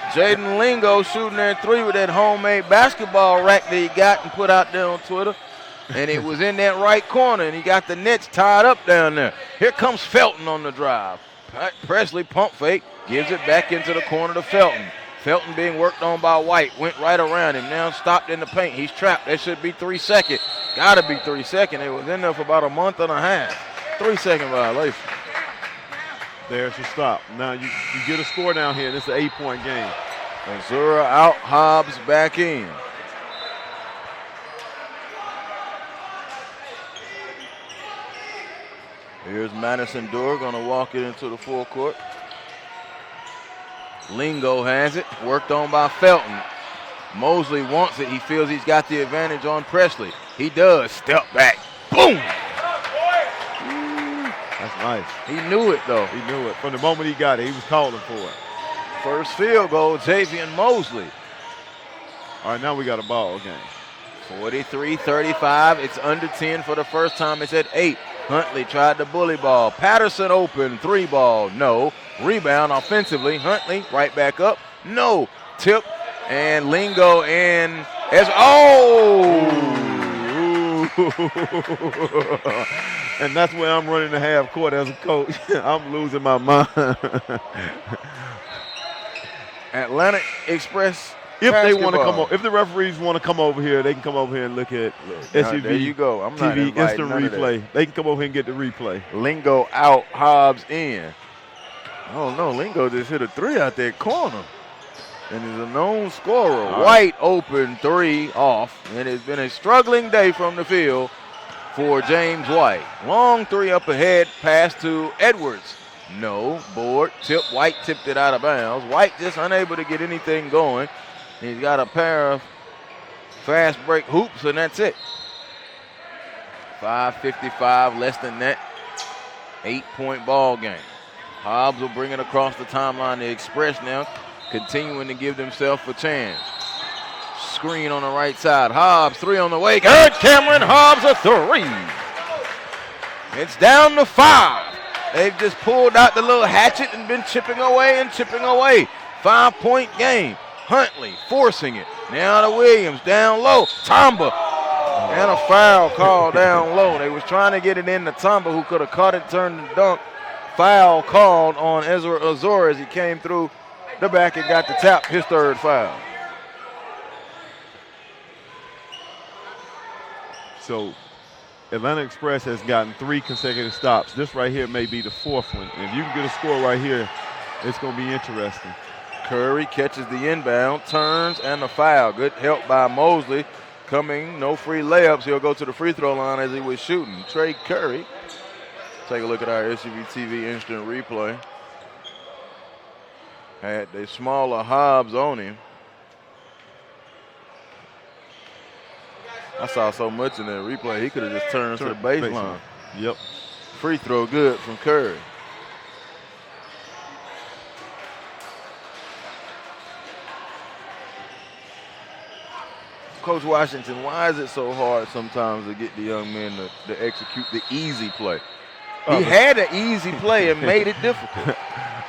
Jaden Lingo shooting that three with that homemade basketball rack that he got and put out there on Twitter. And it was in that right corner, and he got the nets tied up down there. Here comes Felton on the drive. Presley pump fake, gives it back into the corner to Felton. Felton being worked on by White, went right around him, now stopped in the paint. He's trapped. That should be 3 seconds. Got to be 3 seconds. It was in there for about a month and a half. 3 second violation. There's your stop. Now you get a score down here. This is an 8-point game. Azura out, Hobbs back in. Here's Madison Dorr going to walk it into the full court. Lingo has it, worked on by Felton. Mosley wants it. He feels he's got the advantage on Presley. He does. Step back. Boom! That's nice. He knew it, though. He knew it. From the moment he got it, he was calling for it. First field goal, Javian Mosley. All right, now we got a ball game. 43-35. It's under 10 for the first time. It's at 8. Huntley tried the bully ball. Patterson open, 3 ball, no. Rebound offensively. Huntley right back up, no. Tip and Lingo and And that's where I'm running the half court as a coach. I'm losing my mind. Atlanta Express. If they want to come, if the referees want to come over here, they can come over here and look at SUV. There you go. I'm not TV instant none replay. They can come over here and get the replay. Lingo out, Hobbs in. Oh no, Lingo just hit a 3 out that corner, and is a known scorer. White open 3 off, and it's been a struggling day from the field for James White. Long 3 up ahead, pass to Edwards. No, board, tip, White tipped it out of bounds. White just unable to get anything going. He's got a pair of fast break hoops, and that's it. 5:55, less than that. 8-point ball game. Hobbs will bring it across the timeline. The Express now continuing to give themselves a chance. Screen on the right side. Hobbs, 3 on the way. Good, Cameron Hobbs, a 3. It's down to 5. They've just pulled out the little hatchet and been chipping away and chipping away. 5-point game. Huntley forcing it. Now to Williams, down low. Tamba. And a foul call down low. They was trying to get it in to Tamba, who could have caught it, turned and dunked. Foul called on Ezra Azor as he came through the back and got the tap, his 3rd foul. So Atlanta Express has gotten 3 consecutive stops. This right here may be the 4th one. And if you can get a score right here, it's going to be interesting. Curry catches the inbound, turns, and the foul. Good help by Mosley. Coming, no free layups. He'll go to the free throw line as he was shooting. Trey Curry. Take a look at our SUV TV instant replay. Had the smaller Hobbs on him. I saw so much in that replay, he could have just turned to the baseline. Yep. Free throw good from Curry. Coach Washington, why is it so hard sometimes to get the young men to execute the easy play? He had an easy play and made it difficult.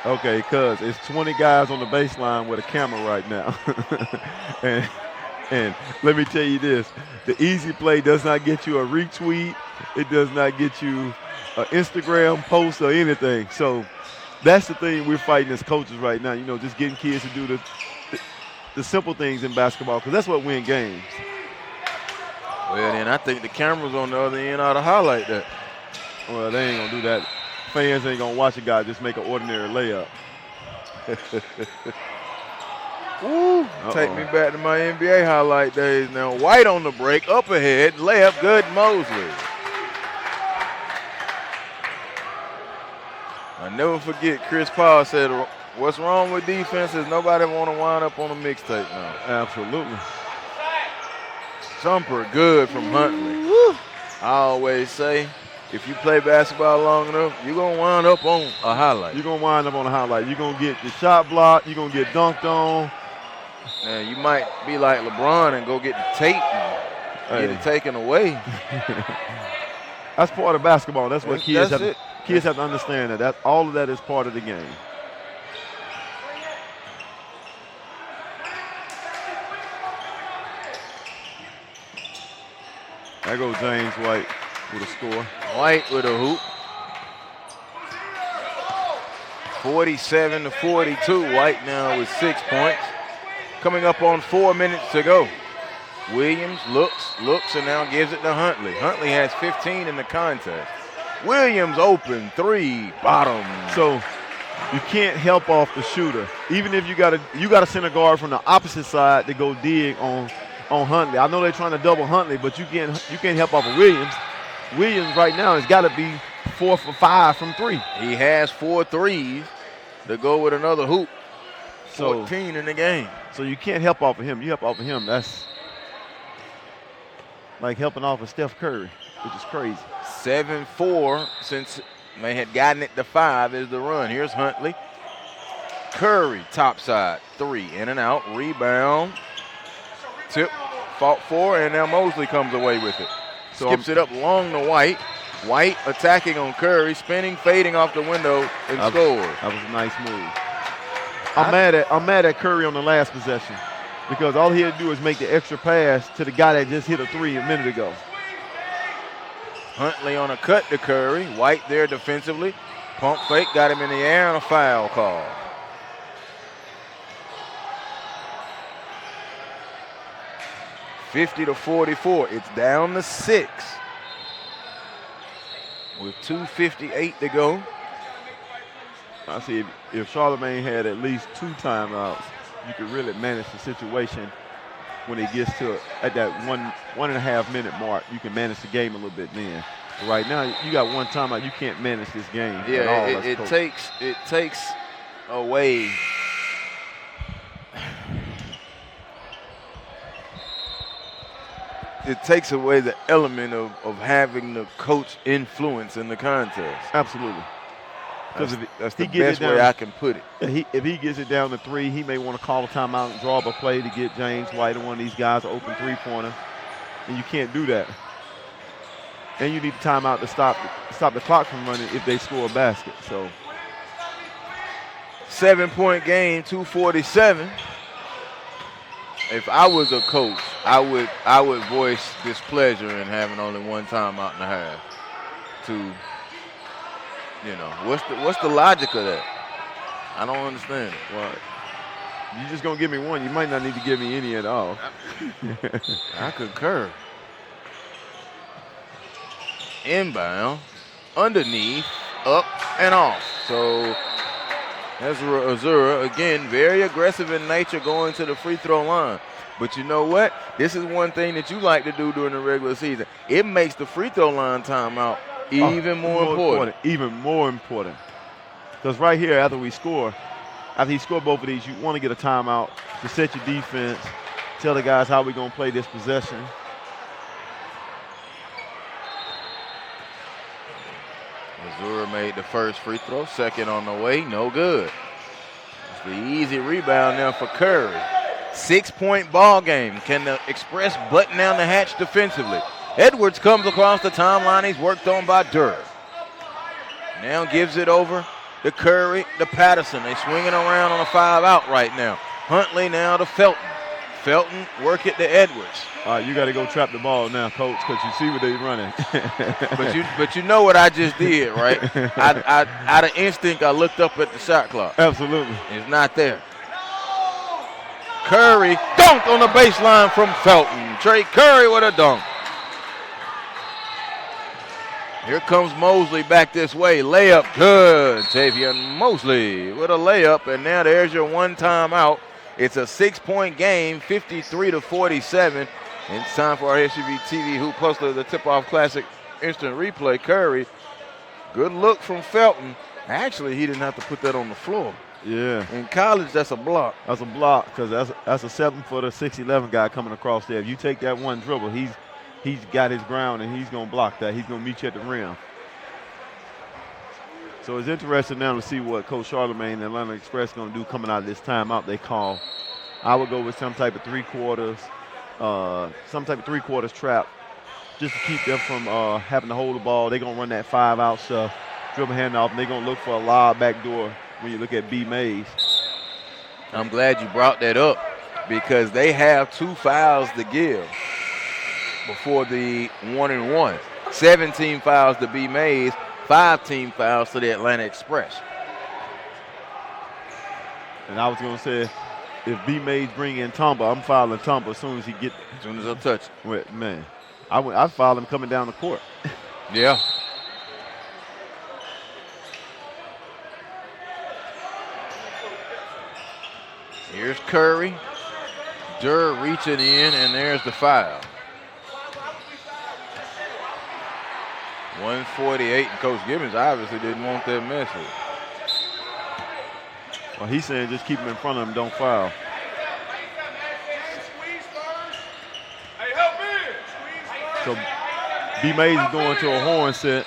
Okay, because it's 20 guys on the baseline with a camera right now. and let me tell you this, the easy play does not get you a retweet. It does not get you an Instagram post or anything. So that's the thing we're fighting as coaches right now, just getting kids to do the simple things in basketball, because that's what wins games. Well, then I think the cameras on the other end ought to highlight that. Well, they ain't going to do that. Fans ain't going to watch a guy just make an ordinary layup. Woo, take me back to my NBA highlight days now. White on the break, up ahead, layup good, Mosley. I never forget Chris Paul said, what's wrong with defense is nobody want to wind up on a mixtape now. Absolutely. Jumper good from Huntley. Woo. I always say, if you play basketball long enough, you're going to wind up on a highlight. You're going to wind up on a highlight. You're going to get the shot blocked. You're going to get dunked on. Now, you might be like LeBron and go get the tape and get it taken away. That's part of basketball. That's what kids have to understand. That all of that is part of the game. There goes James White with a score. White with a hoop. 47-42. White now with 6 points. Coming up on 4 minutes to go. Williams looks, and now gives it to Huntley. Huntley has 15 in the contest. Williams open three, bottom. So you can't help off the shooter. Even if you got a center guard from the opposite side to go dig on Huntley. I know they're trying to double Huntley, but you can't help off of Williams. Williams right now has got to be 4 for 5 from 3. He has 4 threes to go with another hoop. 14 in the game. So you can't help off of him. You help off of him. That's like helping off of Steph Curry, which is crazy. 7-4 since they had gotten it to 5 is the run. Here's Huntley. Curry, top side, 3, in and out, rebound. Tip, fought for, and now Mosley comes away with it. Skips it up long to White. White attacking on Curry, spinning, fading off the window, and scores. That was a nice move. I'm mad at Curry on the last possession because all he had to do is make the extra pass to the guy that just hit a 3 a minute ago. Huntley on a cut to Curry. White there defensively. Pump fake, got him in the air, and a foul call. (50-44). It's down to 6 with 2:58 to go. I see if Charlemagne had at least 2 timeouts, you could really manage the situation when it gets to at that 1.5 minute mark. You can manage the game a little bit then. But right now, you got 1 timeout. You can't manage this game at all. It takes away. It takes away the element of having the coach influence in the contest. Absolutely. That's the best way I can put it. If he gets it down to 3, he may want to call a timeout and draw up a play to get James White and one of these guys an open 3-pointer. And you can't do that. And you need a timeout to stop the clock from running if they score a basket. So 7-point game, 2:47. If I was a coach, I would voice displeasure in having only 1 timeout and a half. What's the logic of that? I don't understand it. Well, you're just gonna give me 1. You might not need to give me any at all. I concur. Inbound, underneath, up and off. So Azura, again, very aggressive in nature going to the free throw line. But you know what? This is one thing that you like to do during the regular season. It makes the free throw line timeout even more important. Even more important. Because right here, after he score both of these, you want to get a timeout to set your defense, tell the guys how we're going to play this possession. Azura made the first free throw, second on the way, no good. It's the easy rebound now for Curry. 6-point ball game. Can the Express button down the hatch defensively? Edwards comes across the timeline. He's worked on by Durr. Now gives it over to Curry, to Patterson. They swinging around on a 5-out right now. Huntley now to Felton. Felton work it to Edwards. All right, you got to go trap the ball now, Coach, because you see what they're running. but you know what I just did, right? Out of instinct, I looked up at the shot clock. Absolutely. It's not there. Curry dunked on the baseline from Felton. Trey Curry with a dunk. Here comes Mosley back this way. Layup good. Tavion Mosley with a layup, and now there's your 1 timeout. It's a 6-point game, 53-47. And it's time for our SUV TV Hoop Hustler, the Tipoff Classic Instant Replay. Curry, good look from Felton. Actually, he didn't have to put that on the floor. Yeah. In college, that's a block. That's a block because that's a 7-footer, 6'11" guy coming across there. If you take that 1 dribble, he's got his ground and he's going to block that. He's going to meet you at the rim. So it's interesting now to see what Coach Charlemagne and Atlanta Express going to do coming out of this timeout they call. I would go with some type of 3/4, trap just to keep them from having to hold the ball. They're going to run that 5-out stuff, dribble handoff, and they're going to look for a lob back door when you look at BMaze. I'm glad you brought that up because they have 2 fouls to give. before the 1-and-1. 17 fouls to BMaze, 5 team fouls to the Atlanta Express. And I was going to say, if BMaze bring in Tomba, I'm fouling Tomba as soon as he get. As soon as I touch it. Wait, man, I foul him coming down the court. Yeah. Here's Curry. Durr reaching in, and there's the foul. 148, and Coach Gibbons obviously didn't want that message. Well, he's saying just keep him in front of him, don't foul. So BMaze is going to a horn set.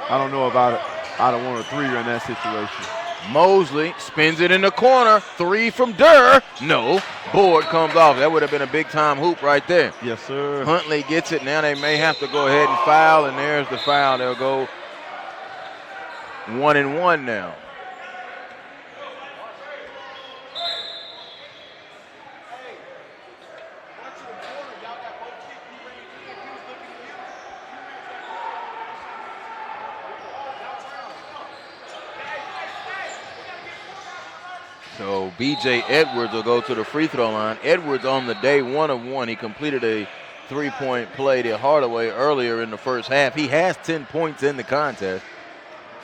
I don't know about it. I don't want a three-er in that situation. Mosley spins it in the corner. 3 from Durr. No. Board comes off. That would have been a big-time hoop right there. Yes, sir. Huntley gets it. Now they may have to go ahead and foul, and there's the foul. They'll go 1-and-1 now. So B.J. Edwards will go to the free throw line. Edwards on the day 1 of 1. He completed a 3-point play to Hardaway earlier in the first half. He has 10 points in the contest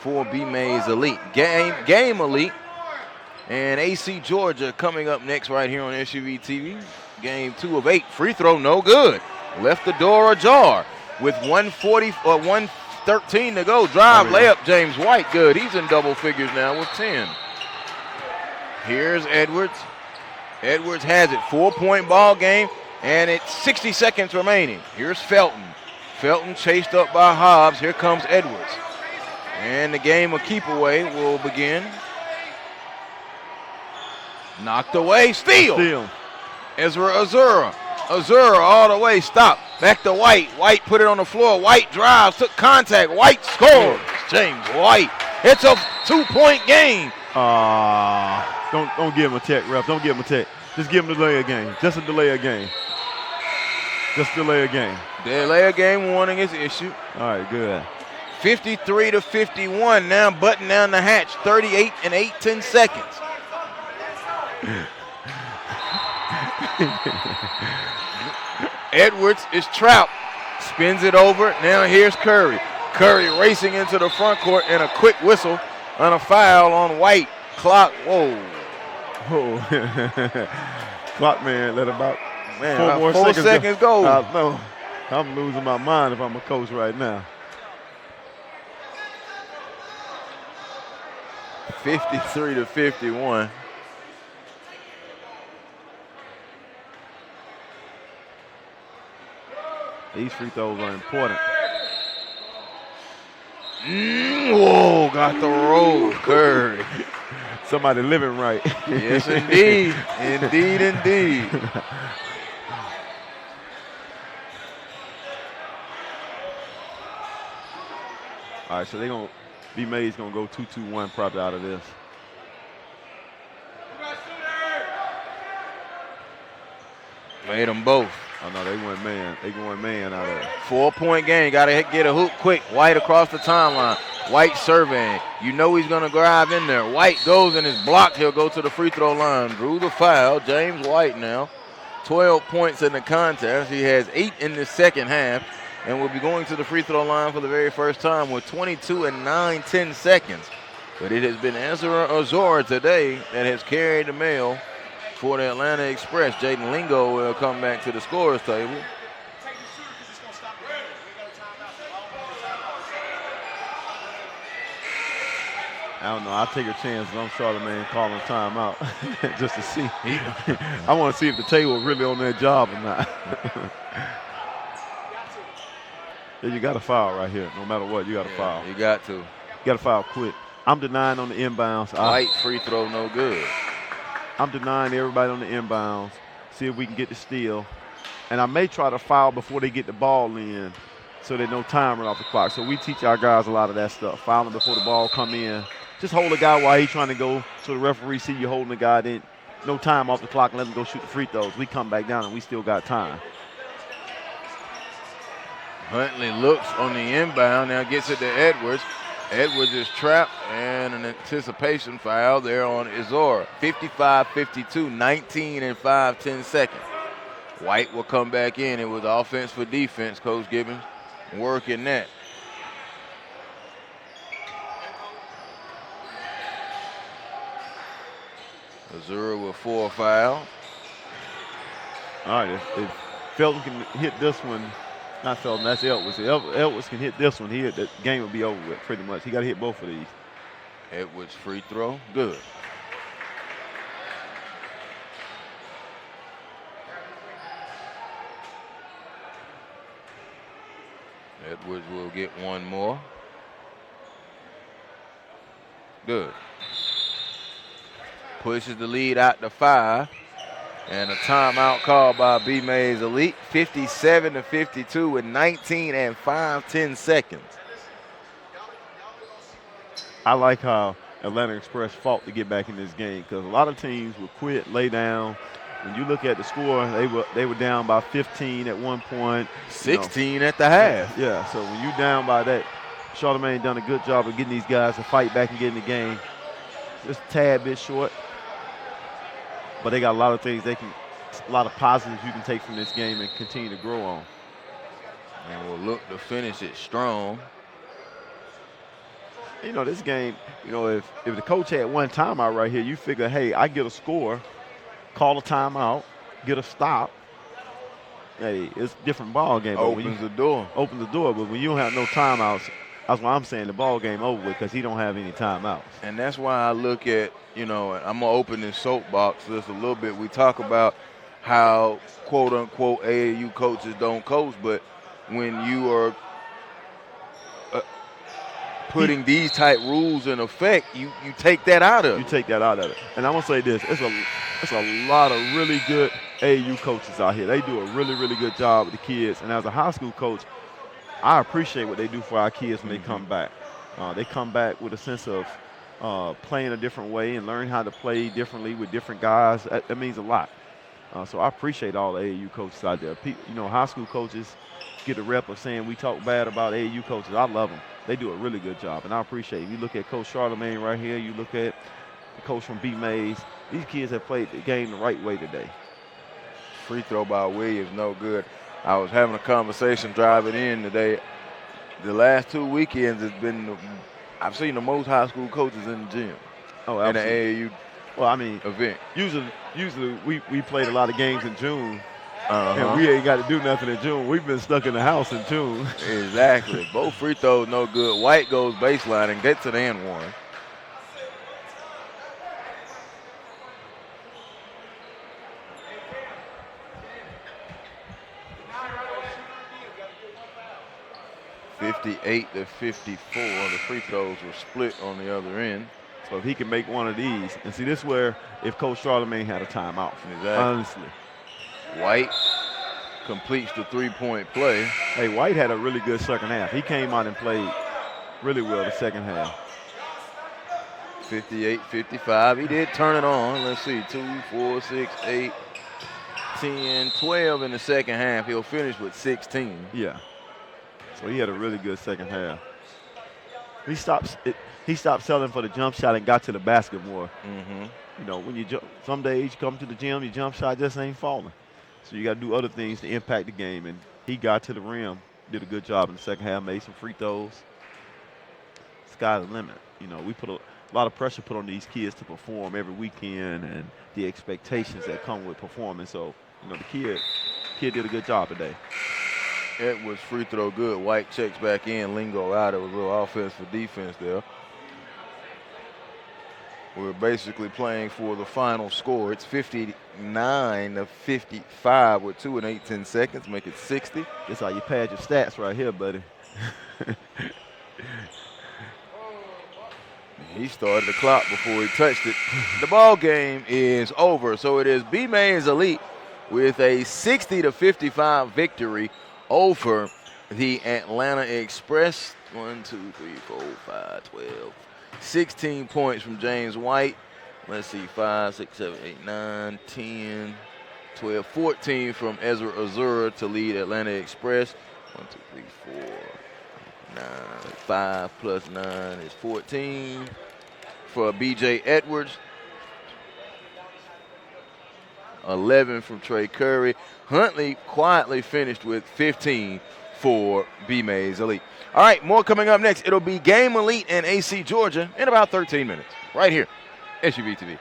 for BMaze Elite. Game Elite. And AC Georgia coming up next right here on SUV TV. Game 2 of 8. Free throw no good. Left the door ajar with 1:13 to go. Drive layup James White good. He's in double figures now with 10. Here's Edwards. Edwards has it. 4-point ball game, and it's 60 seconds remaining. Here's Felton. Felton chased up by Hobbs. Here comes Edwards. And the game of keep away will begin. Knocked away. Steal. Ezra Azura. Azura all the way. Stop. Back to White. White put it on the floor. White drives. Took contact. White scores. James White. It's a 2-point game. Don't give him a tech, ref. Don't give him a tech. Just give him the delay of game. Just a delay of game. Just delay of game. Delay of game warning is issued. All right, good. 53-51 now, button down the hatch. 38 and 8/10 seconds. Edwards is trapped. Spins it over. Now here's Curry. Curry racing into the front court and a quick whistle on a foul on White. Clock, whoa. Clock man let about 4 seconds go. No, I'm losing my mind if I'm a coach right now. 53-51. These free throws are important. Whoa, got the roll, Curry. Somebody living right. Yes, indeed. Indeed. All right, so they're going to BMaze going to go 2-2-1 probably out of this. Made them both. Oh, no, they went man. They going man out of it. 4-point game. Got to get a hoop quick. White across the timeline. White surveying. You know he's going to drive in there. White goes and is blocked. He'll go to the free throw line. Drew the foul. James White now. 12 points in the contest. He has 8 in the second half and will be going to the free throw line for the very first time with 22 and 9/10 seconds. But it has been Ezra Azor today that has carried the mail for the Atlanta Express. Jaden Lingo will come back to the scorer's table. I don't know. I'll take a chance. I'm Charlamagne calling timeout just to see. I want to see if the table really on their job or not. Yeah, you got to foul right here. No matter what, you got to foul. You got to. You got to foul quick. I'm denying on the inbounds. White free throw, no good. I'm denying everybody on the inbounds. See if we can get the steal. And I may try to foul before they get the ball in so there's no time run off the clock. So we teach our guys a lot of that stuff. Fouling before the ball come in just hold a guy while he's trying to go so the referee see you holding the guy. Then no time off the clock and let him go shoot the free throws. We come back down and we still got time. Huntley looks on the inbound, now gets it to Edwards. Edwards is trapped, and an anticipation foul there on Izora. 55-52, 19 and 5/10 seconds. White will come back in. It was offense for defense. Coach Gibbons working that. Izora with 4 fouls. All right, if Felton can hit this one, not Felton, that's Edwards. If Edwards can hit this one, the game will be over with pretty much. He got to hit both of these. Edwards free throw, good. Edwards will get one more. Good. Pushes the lead out to 5. And a timeout called by BMaze Elite. 57-52 with 19 and 5/10 seconds. I like how Atlanta Express fought to get back in this game because a lot of teams would quit, lay down. When you look at the score, they were down by 15 at one point. 16 at the half. Yeah, so when you're down by that, Charlemagne done a good job of getting these guys to fight back and get in the game. Just a tad bit short. But they got a lot of things a lot of positives you can take from this game and continue to grow on. And we'll look to finish it strong. You know, this game, if the coach had one timeout right here, you figure, hey, I get a score, call a timeout, get a stop. Hey, it's a different ball game. Opens the door. Opens the door, but when you don't have no timeouts, that's why I'm saying the ball game over with because he don't have any timeouts. And that's why I look at, I'm going to open this soapbox just a little bit. We talk about how, quote unquote, AAU coaches don't coach, but when you are putting these type rules in effect, you take that out of it. You take that out of it. And I'm going to say this, it's a lot of really good AAU coaches out here. They do a really, really good job with the kids. And as a high school coach, I appreciate what they do for our kids when they come back. They come back with a sense of playing a different way and learn how to play differently with different guys. That means a lot. So I appreciate all the AAU coaches out there. High school coaches get a rep of saying we talk bad about AAU coaches. I love them. They do a really good job, and I appreciate it. You look at Coach Charlemagne right here. You look at the coach from BMaze. These kids have played the game the right way today. Free throw by Williams, no good. I was having a conversation driving in today. The last 2 weekends I've seen the most high school coaches in the gym. Oh, In absolutely. the AAU event. Usually we played a lot of games in June. And we ain't got to do nothing in June. We've been stuck in the house in June. Exactly. Both free throws no good. White goes baseline and gets it and one. (58-54). The free throws were split on the other end. So if he can make one of these, and see, this is where if Coach Charlemagne had a timeout. Exactly. Honestly. White completes the three-point play. Hey, White had a really good second half. He came out and played really well the second half. 58-55. He did turn it on. Let's see, 2, 4, 6, 8, 10, 12 in the second half. He'll finish with 16. Yeah. So he had a really good second half. He stopped selling for the jump shot and got to the basket more. Mm-hmm. When some days you come to the gym, your jump shot just ain't falling. So you got to do other things to impact the game. And he got to the rim, did a good job in the second half, made some free throws. Sky's the limit. We put a lot of pressure put on these kids to perform every weekend and the expectations that come with performing. So, the kid did a good job today. Edwards free throw good. White checks back in. Lingo out. It was a little offense for defense there. We're basically playing for the final score. It's 59-55 with 2 and 8/10 seconds. Make it 60. That's how you pad your stats right here, buddy. He started the clock before he touched it. The ball game is over. So it is BMaze Elite with a 60-55 victory over the Atlanta Express. 1, 2, 3, 4, 5, 12. 16 points from James White. Let's see, 5, 6, 7, 8, 9, 10, 12, 14 from Ezra Azura to lead Atlanta Express. 1, 2, 3, 4, 9, 5 plus 9 is 14 for BJ Edwards. 11 from Trey Curry. Huntley quietly finished with 15 for BMaze Elite. All right, more coming up next. It'll be Game Elite and AC Georgia in about 13 minutes, right here, SUV TV.